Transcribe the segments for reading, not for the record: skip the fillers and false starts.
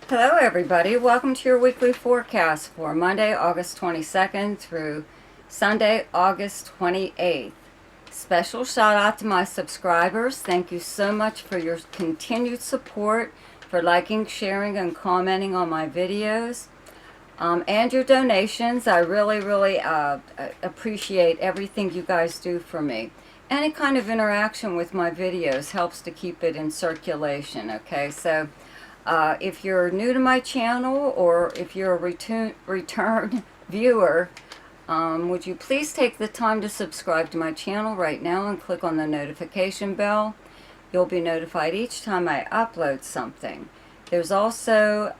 Hello everybody, welcome to your weekly forecast for Monday, August 22nd through Sunday, August 28th. Special shout out to my subscribers. Thank you so much for your continued support, for liking, sharing, and commenting on my videos. And your donations. I really appreciate everything you guys do for me. Any kind of interaction with my videos helps to keep it in circulation, okay? So if you're new to my channel or if you're a return viewer, would you please take the time to subscribe to my channel right now and click on the notification bell. You'll be notified each time I upload something. There's also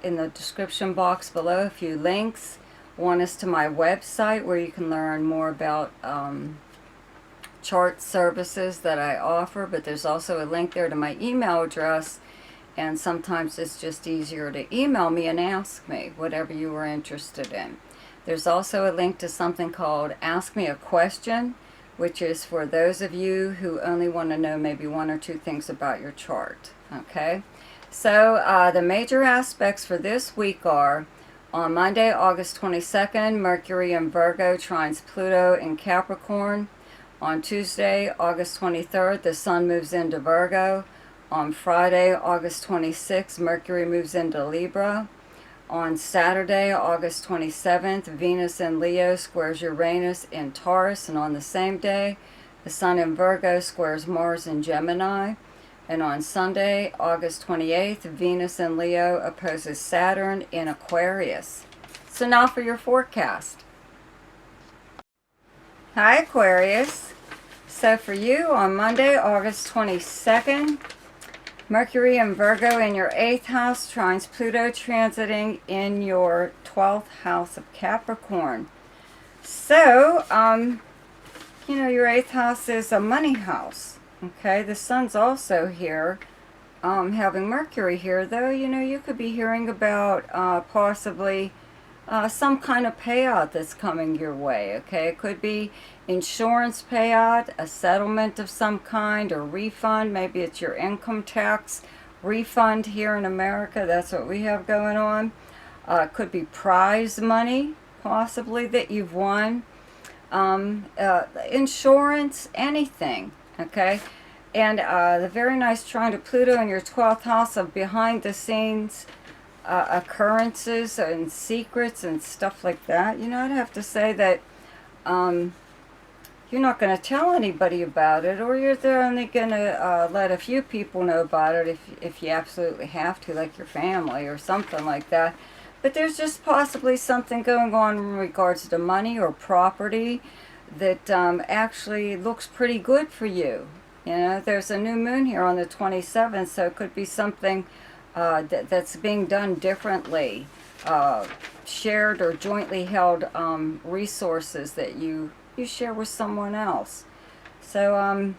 in the description box below a few links. One is to my website where you can learn more about chart services that I offer, but there's also a link there to my email address, and sometimes it's just easier to email me and ask me whatever you are interested in. There's also a link to something called Ask Me a Question, which is for those of you who only want to know maybe one or two things about your chart. Okay, so the major aspects for this week are: on Monday, August 22nd, Mercury in Virgo trines Pluto in Capricorn. On Tuesday, August 23rd, the Sun moves into Virgo. On Friday, August 26th, Mercury moves into Libra. On Saturday, August 27th, Venus in Leo squares Uranus in Taurus. And on the same day, the Sun in Virgo squares Mars in Gemini. And on Sunday, August 28th, Venus in Leo opposes Saturn in Aquarius. So now for your forecast. Hi Aquarius. So for you on Monday, August 22nd, Mercury in Virgo in your 8th house trines Pluto transiting in your 12th house of Capricorn. So, your 8th house is a money house. Okay, the Sun's also here, having Mercury here, though, you could be hearing about possibly some kind of payout that's coming your way, okay? It could be insurance payout, a settlement of some kind, or refund. Maybe it's your income tax refund here in America. That's what we have going on. It could be prize money, possibly, that you've won. Insurance, anything, okay? And the very nice trine to Pluto in your 12th house of behind-the-scenes occurrences and secrets and stuff like that. I'd have to say that you're not going to tell anybody about it, or they're only going to let a few people know about it if you absolutely have to, like your family or something like that. But there's just possibly something going on in regards to money or property that actually looks pretty good for you. There's a new moon here on the 27th, so it could be something that's being done differently, shared or jointly held resources that you share with someone else. So on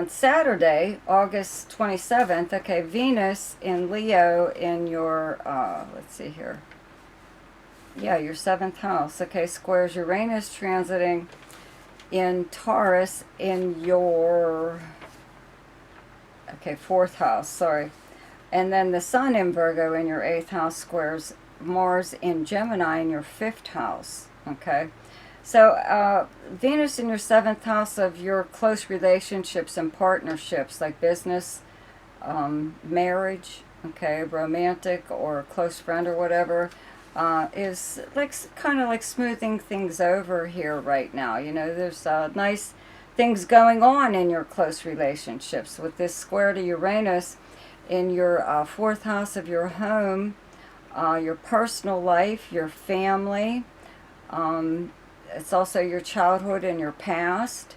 Saturday, August 27th, okay, Venus in Leo in your, let's see here, yeah, your 7th house, okay, squares Uranus transiting in Taurus in your, okay, 4th house, sorry. And then the Sun in Virgo in your 8th house squares Mars in Gemini in your 5th house, okay? So Venus in your 7th house of your close relationships and partnerships, like business, marriage, okay, romantic or close friend or whatever, is like kind of like smoothing things over here right now. There's nice things going on in your close relationships with this square to Uranus in your 4th house of your home, your personal life, your family. It's also your childhood and your past.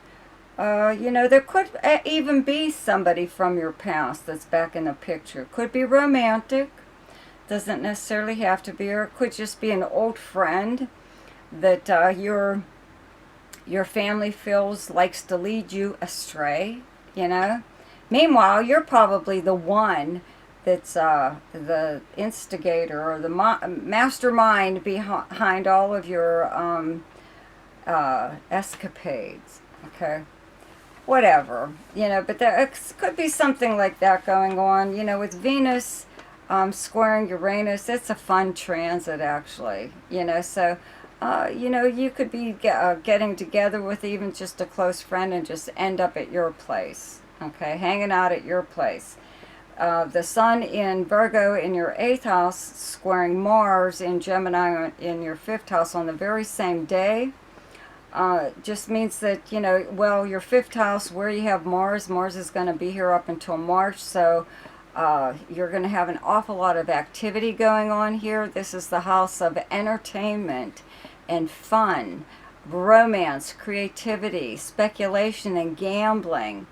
There could even be somebody from your past that's back in the picture. Could be romantic. Doesn't necessarily have to be, or it could just be an old friend that your family feels likes to lead you astray, Meanwhile, you're probably the one that's the instigator or the mastermind behind all of your escapades, okay? Whatever, but there could be something like that going on, with Venus squaring Uranus. It's a fun transit, actually. So you could be getting together with even just a close friend and just end up at your place, okay, hanging out at your place. The Sun in Virgo in your 8th house squaring Mars in Gemini in your 5th house on the very same day. Just means that, well, your 5th house where you have Mars is going to be here up until March, so you're going to have an awful lot of activity going on here. This is the house of entertainment and fun, romance, creativity, speculation and gambling,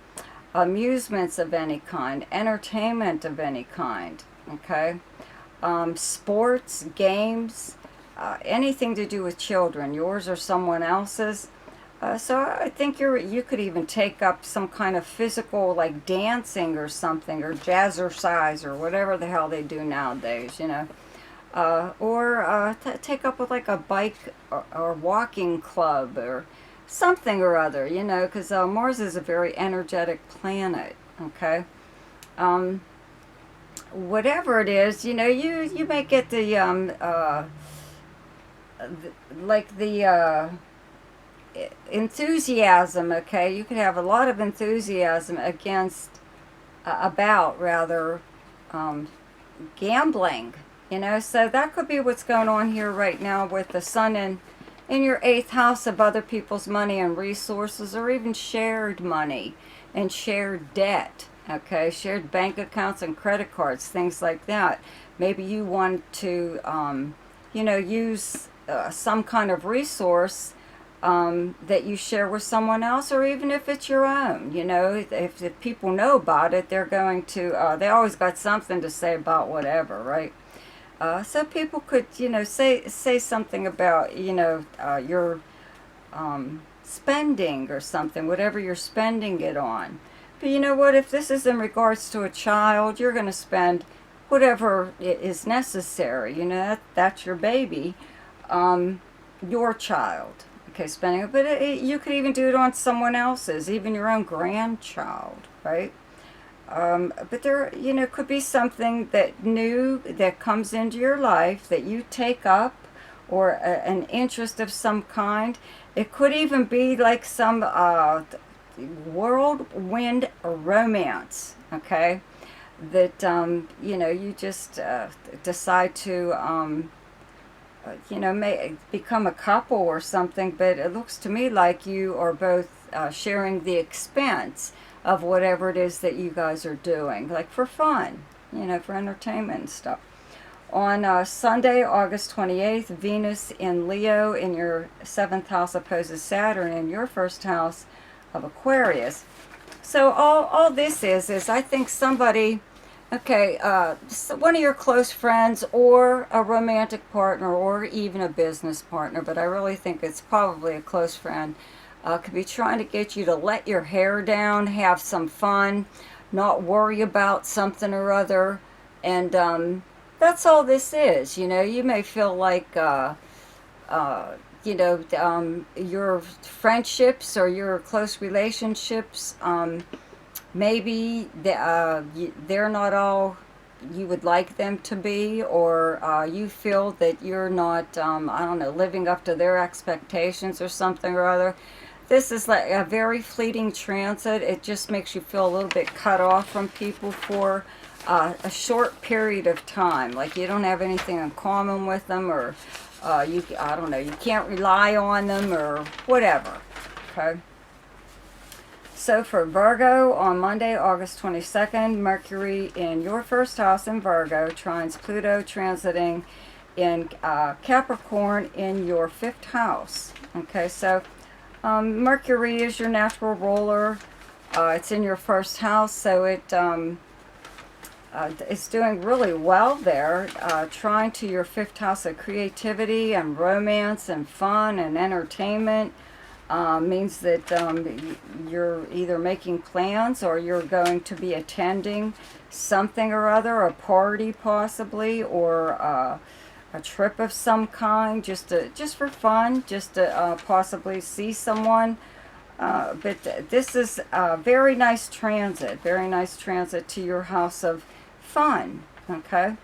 amusements of any kind, entertainment of any kind, okay? Sports, games, anything to do with children, yours or someone else's. So I think you could even take up some kind of physical, like dancing or something, or jazzercise, or whatever the hell they do nowadays, or take up with like a bike or walking club or something or other, because Mars is a very energetic planet, okay? Whatever it is, you may get the enthusiasm, okay? You could have a lot of enthusiasm about gambling, so that could be what's going on here right now with the Sun in your 8th house of other people's money and resources, or even shared money and shared debt, okay? Shared bank accounts and credit cards, things like that. Maybe you want to, use some kind of resource that you share with someone else, or even if it's your own, if people know about it, they're going to, they always got something to say about whatever, right? So people could, say something about, your spending or something, whatever you're spending it on. But you know what? If this is in regards to a child, you're going to spend whatever is necessary. That's your baby, your child. Okay, spending it. But you could even do it on someone else's, even your own grandchild, right? But there, could be something that comes into your life that you take up, or an interest of some kind. It could even be like some whirlwind romance, okay? That, you just decide to, may become a couple or something, but it looks to me like you are both sharing the expense of whatever it is that you guys are doing, like for fun, for entertainment and stuff. On Sunday, August 28th, Venus in Leo in your 7th house opposes Saturn in your 1st house of Aquarius. So all this is I think somebody, okay, one of your close friends, or a romantic partner, or even a business partner, but I really think it's probably a close friend, could be trying to get you to let your hair down, have some fun, not worry about something or other, and that's all this is. You may feel like, your friendships or your close relationships, maybe they're not all you would like them to be, or you feel that you're not, living up to their expectations or something or other. This is like a very fleeting transit. It just makes you feel a little bit cut off from people for a short period of time. Like you don't have anything in common with them, or you can't rely on them, or whatever, okay? So for Virgo, on Monday, August 22nd, Mercury in your 1st house in Virgo trines Pluto transiting in Capricorn in your 5th house. Okay, so Mercury is your natural ruler. It's in your 1st house, so it's doing really well there, trying to your 5th house of creativity and romance and fun and entertainment. Means that you're either making plans, or you're going to be attending something or other, a party possibly, or a trip of some kind, just for fun, just to possibly see someone. But this is a very nice transit to your house of fun Okay?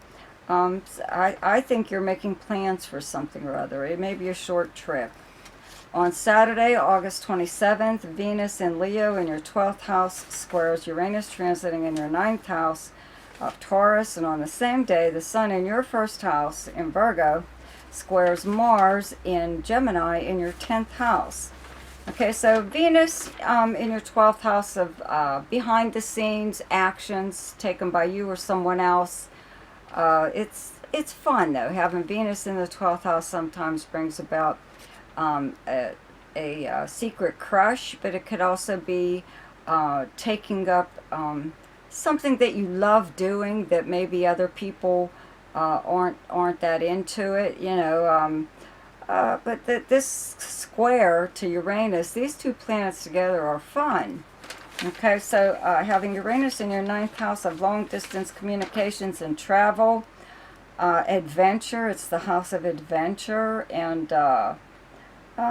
I think you're making plans for something or other. It may be a short trip. On Saturday, August 27th, Venus in Leo in your 12th house squares Uranus transiting in your 9th house of Taurus. And on the same day, the Sun in your first house in Virgo squares Mars in Gemini in your 10th house. Okay, so Venus in your 12th house of behind the scenes actions taken by you or someone else. It's fun though. Having Venus in the 12th house sometimes brings about a secret crush, but it could also be taking up something that you love doing that maybe other people aren't that into it, you know. But this square to Uranus, these two planets together are fun. Okay, so having Uranus in your 9th house of long distance communications and travel, adventure, it's the house of adventure, and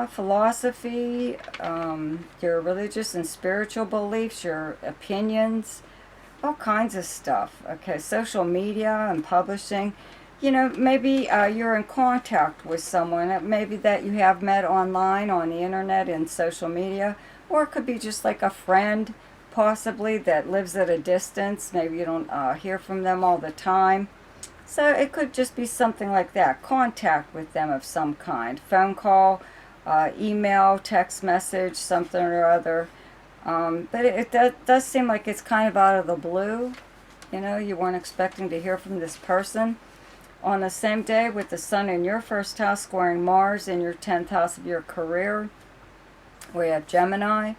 philosophy, your religious and spiritual beliefs, your opinions, all kinds of stuff. Okay, social media and publishing. You know, maybe you're in contact with someone, maybe that you have met online on the internet and social media, or it could be just like a friend, possibly, that lives at a distance. Maybe you don't hear from them all the time. So it could just be something like that, contact with them of some kind, phone call, email, text message, something or other. But it does seem like it's kind of out of the blue. You know, you weren't expecting to hear from this person. On the same day, with the Sun in your first house squaring Mars in your 10th house of your career, where you have Gemini,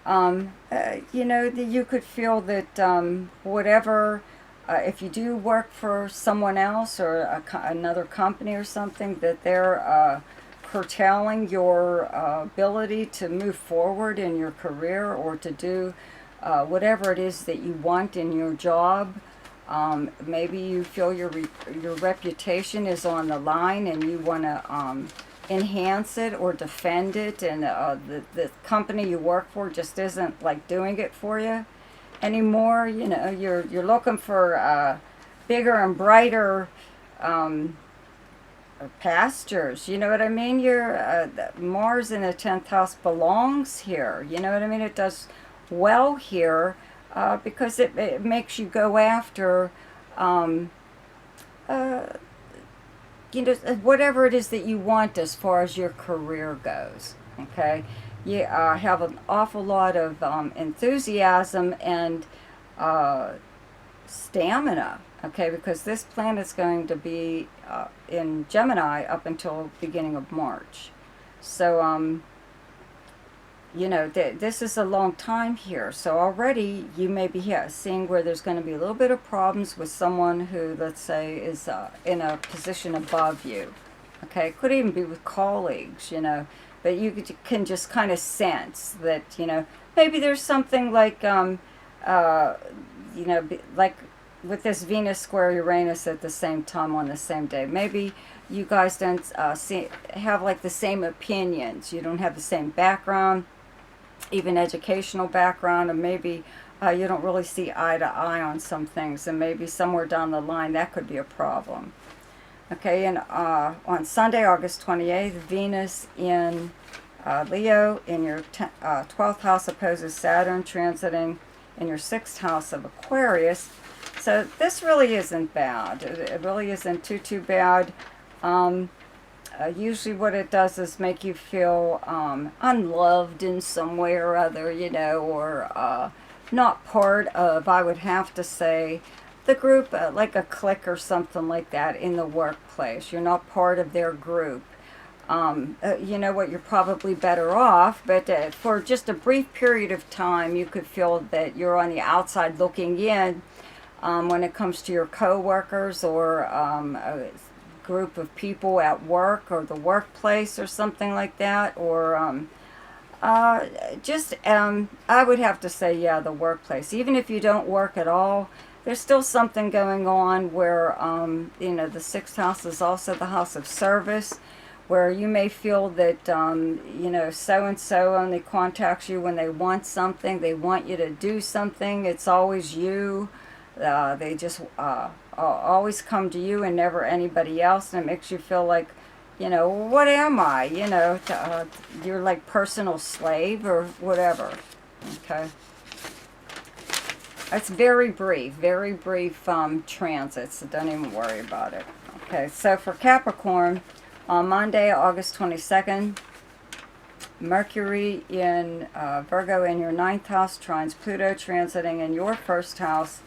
you know, you could feel that whatever, if you do work for someone else or another company or something, that they're curtailing your ability to move forward in your career or to do whatever it is that you want in your job. Maybe you feel your reputation is on the line and you want to enhance it or defend it, and the company you work for just isn't like doing it for you anymore. You know, you're looking for bigger and brighter pastures. You know what I mean? Mars in the 10th house belongs here. You know what I mean? It does well here. Because it makes you go after, you know, whatever it is that you want as far as your career goes. Okay, you have an awful lot of enthusiasm and stamina. Okay, because this planet's going to be in Gemini up until beginning of March. So you know, this is a long time here. So already you may be seeing where there's going to be a little bit of problems with someone who, let's say, is in a position above you. Okay, it could even be with colleagues, you know. But you can just kind of sense that, you know, maybe there's something like, you know, like with this Venus square Uranus at the same time on the same day. Maybe you guys don't have like the same opinions. You don't have the same background, even educational background, and maybe you don't really see eye to eye on some things, and maybe somewhere down the line that could be a problem. Okay, and on Sunday, August 28th, Venus in Leo in your 12th house opposes Saturn transiting in your 6th house of Aquarius. So this really isn't bad. It really isn't too bad. Usually what it does is make you feel unloved in some way or other, you know, or not part of, I would have to say, the group, like a clique or something like that in the workplace. You're not part of their group. You know what, you're probably better off, but for just a brief period of time, you could feel that you're on the outside looking in when it comes to your coworkers or a group of people at work or the workplace or something like that, or I would have to say, yeah, the workplace. Even if you don't work at all, there's still something going on where, you know, the 6th house is also the house of service, where you may feel that, you know, so-and-so only contacts you when they want something. They want you to do something. It's always you. They just always come to you and never anybody else, and it makes you feel like, you know, what am I? You know, you're like personal slave or whatever. Okay. It's very brief transits, so don't even worry about it. Okay, so for Capricorn, on Monday, August 22nd, Mercury in Virgo in your 9th house trines Pluto transiting in your 1st house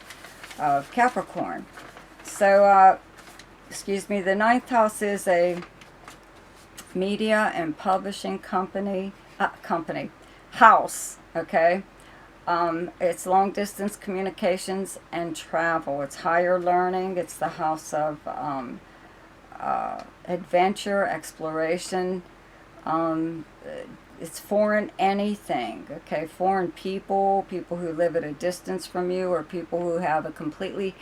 of Capricorn. So, excuse me, the 9th house is a media and publishing house, okay? It's long distance communications and travel. It's higher learning. It's the house of adventure, exploration. It's foreign anything, okay? Foreign people, people who live at a distance from you, or people who have a completely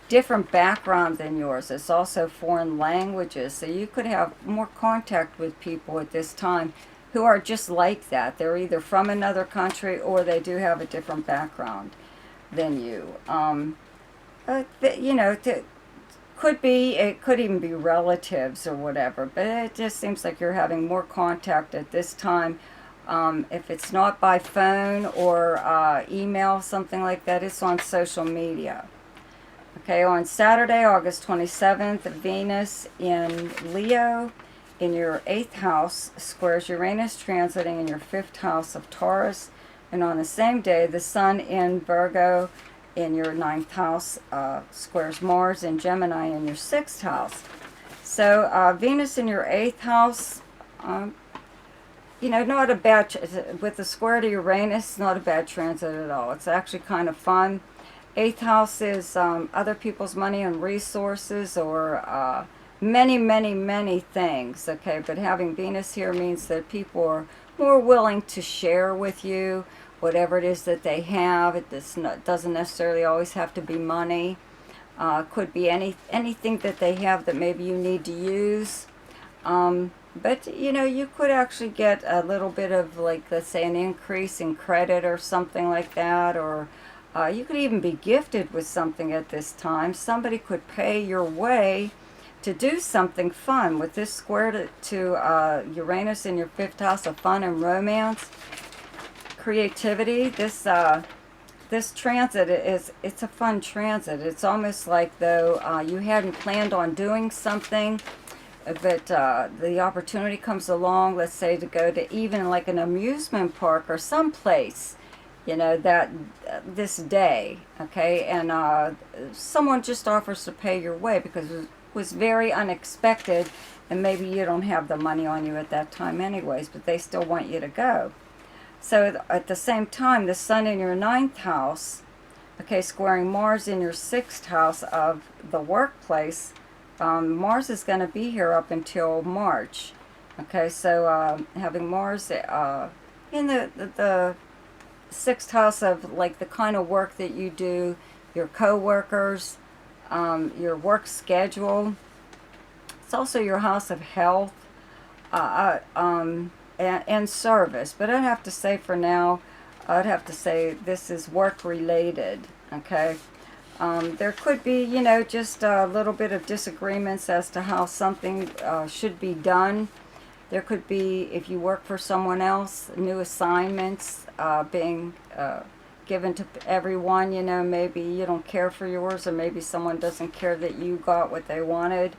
different background than yours. It's also foreign languages. So you could have more contact with people at this time who are just like that. They're either from another country or they do have a different background than you. You know, it could even be relatives or whatever, but it just seems like you're having more contact at this time. If it's not by phone or email, something like that, it's on social media. Okay, on Saturday, August 27th, Venus in Leo in your 8th house squares Uranus transiting in your 5th house of Taurus. And on the same day, the Sun in Virgo in your 9th house squares Mars in Gemini in your 6th house. So Venus in your 8th house, you know, not a bad, with the square to Uranus, not a bad transit at all. It's actually kind of fun. 8th house is other people's money and resources, or many things, okay? But having Venus here means that people are more willing to share with you whatever it is that they have. It doesn't necessarily always have to be money. Could be anything that they have that maybe you need to use. But, you know, you could actually get a little bit of, like, let's say, an increase in credit or something like that, or you could even be gifted with something at this time. Somebody could pay your way to do something fun. With this square to Uranus in your 5th house of fun and romance, creativity, this transit it's a fun transit. It's almost like though you hadn't planned on doing something, but the opportunity comes along, let's say to go to even like an amusement park or someplace, you know, that this day, okay, and someone just offers to pay your way because it was very unexpected, and maybe you don't have the money on you at that time anyways, but they still want you to go. So at the same time, the Sun in your 9th house, okay, squaring Mars in your 6th house of the workplace. Mars is going to be here up until March. Okay, so having Mars in the 6th house of like the kind of work that you do, your co-workers, your work schedule. It's also your house of health and service. But I'd have to say for now, I'd have to say this is work related. Okay. There could be, you know, just a little bit of disagreements as to how something should be done. There could be, if you work for someone else, new assignments being given to everyone. You know, maybe you don't care for yours, or maybe someone doesn't care that you got what they wanted.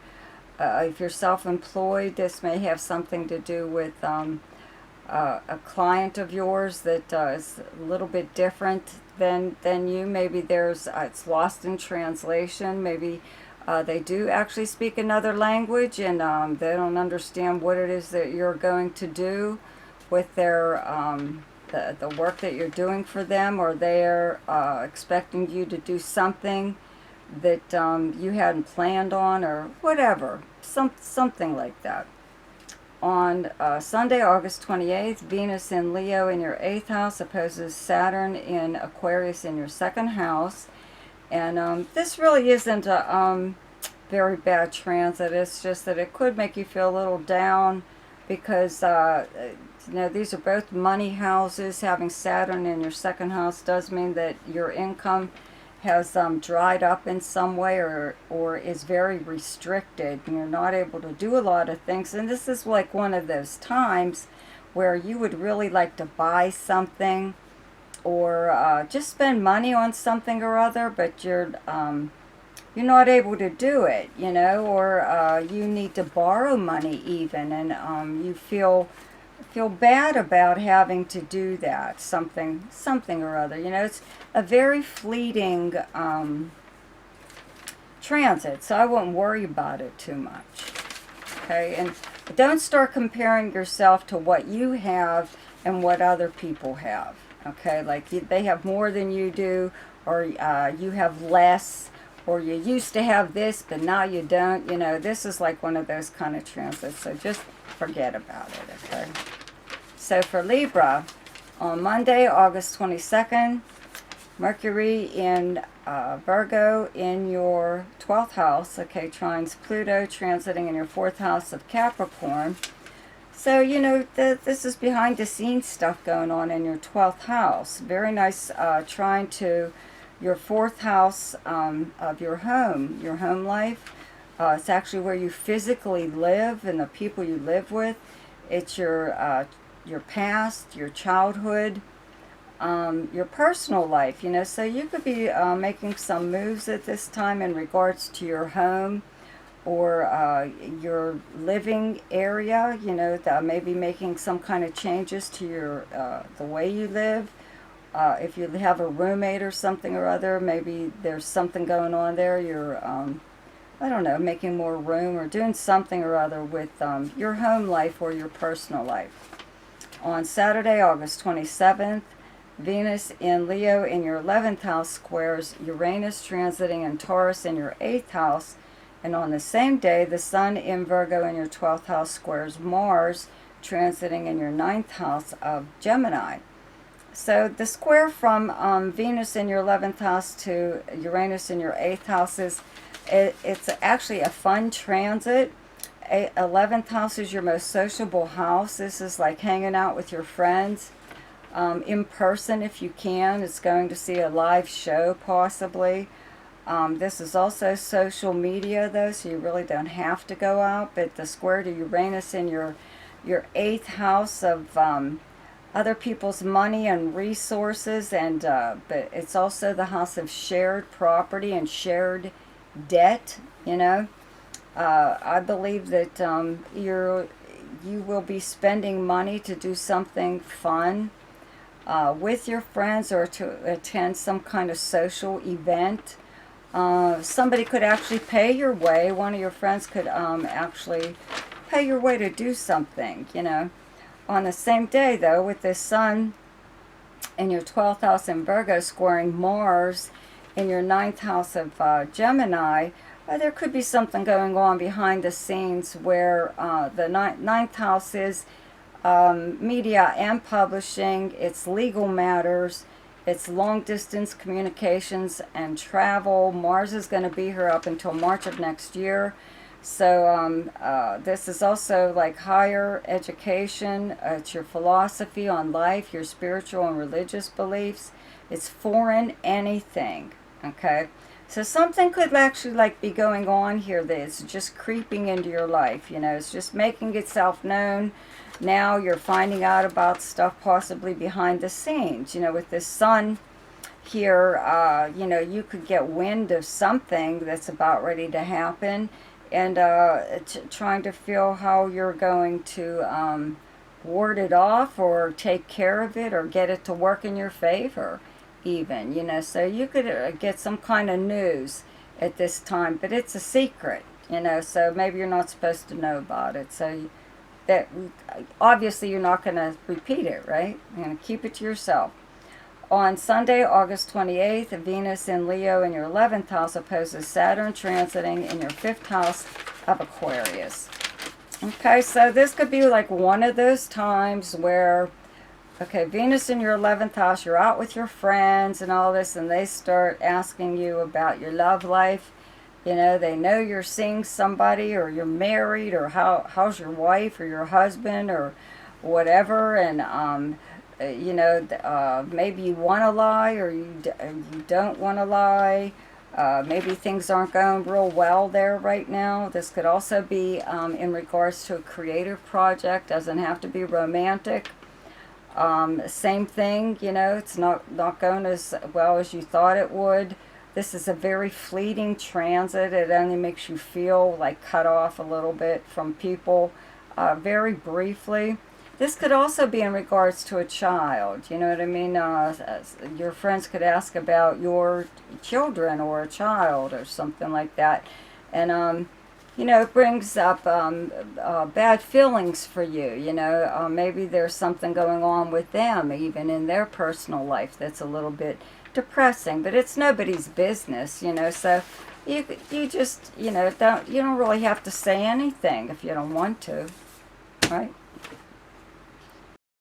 If you're self-employed, this may have something to do with a client of yours that is a little bit different than you. Maybe there's it's lost in translation. Maybe they do actually speak another language, and they don't understand what it is that you're going to do with their the work that you're doing for them, or they're expecting you to do something that you hadn't planned on, or whatever, something like that. On Sunday, August 28th, Venus in Leo in your 8th house opposes Saturn in Aquarius in your 2nd house. And this really isn't a very bad transit. It's just that it could make you feel a little down because, you know, these are both money houses. Having Saturn in your 2nd house does mean that your income has dried up in some way, or is very restricted, and you're not able to do a lot of things. And this is like one of those times where you would really like to buy something, or just spend money on something or other, but you're not able to do it, you know, or you need to borrow money even, and you feel bad about having to do that, something or other. You know, it's a very fleeting transit, so I wouldn't worry about it too much. Okay, and don't start comparing yourself to what you have and what other people have. Okay, like they have more than you do, or you have less, or you used to have this but now you don't. You know, this is like one of those kind of transits, so just forget about it. Okay, so for Libra, on Monday, August 22nd, Mercury in Virgo in your 12th house, okay, trines Pluto, transiting in your 4th house of Capricorn. So, you know, this is behind the scenes stuff going on in your 12th house. Very nice trine to your 4th house of your home life. It's actually where you physically live and the people you live with. It's your past, your childhood, your personal life, you know. So you could be making some moves at this time in regards to your home, or your living area, you know, maybe making some kind of changes to your the way you live. If you have a roommate or something or other, maybe there's something going on there. You're, I don't know, making more room or doing something or other with your home life or your personal life. On Saturday, August 27th, Venus in Leo in your 11th house squares Uranus transiting in Taurus in your 8th house. And on the same day, the Sun in Virgo in your 12th house squares Mars transiting in your 9th house of Gemini. So the square from Venus in your 11th house to Uranus in your 8th house it's actually a fun transit. 11th house is your most sociable house. This is like hanging out with your friends in person if you can. It's going to see a live show possibly. This is also social media though, so you really don't have to go out. But the square to Uranus in your 8th house of other people's money and resources, and but it's also the house of shared property and shared debt, you know. I believe that you will be spending money to do something fun with your friends, or to attend some kind of social event. Somebody could actually pay your way. One of your friends could actually pay your way to do something, you know. On the same day, though, with the Sun in your 12th house in Virgo squaring Mars in your 9th house of Gemini, there could be something going on behind the scenes where the 9th house is media and publishing, it's legal matters, it's long-distance communications and travel. Mars is going to be here up until March of next year. So this is also like higher education. It's your philosophy on life, your spiritual and religious beliefs. It's foreign anything, okay? So something could actually like be going on here that's just creeping into your life, you know. It's just making itself known. Now you're finding out about stuff possibly behind the scenes, you know, with this Sun here. You know, you could get wind of something that's about ready to happen, and trying to feel how you're going to ward it off or take care of it or get it to work in your favor even, you know. So you could get some kind of news at this time, but it's a secret, you know, so maybe you're not supposed to know about it. So that obviously you're not going to repeat it, right? You're going to keep it to yourself. On Sunday, August 28th, Venus in Leo in your 11th house opposes Saturn transiting in your 5th house of Aquarius. Okay, so this could be like one of those times where, okay, Venus in your 11th house, you're out with your friends and all this, and they start asking you about your love life. You know, they know you're seeing somebody, or you're married, or how's your wife or your husband or whatever, and you know, maybe you want to lie, or you don't want to lie. Maybe things aren't going real well there right now. This could also be in regards to a creative project. Doesn't have to be romantic. Same thing, you know, it's not going as well as you thought it would. This is a very fleeting transit. It only makes you feel like cut off a little bit from people, very briefly. This could also be in regards to a child, you know what I mean? Your friends could ask about your children or a child or something like that. And, you know, it brings up bad feelings for you, you know. Maybe there's something going on with them, even in their personal life, that's a little bit depressing. But it's nobody's business, you know. So you just, you know, you don't really have to say anything if you don't want to, right?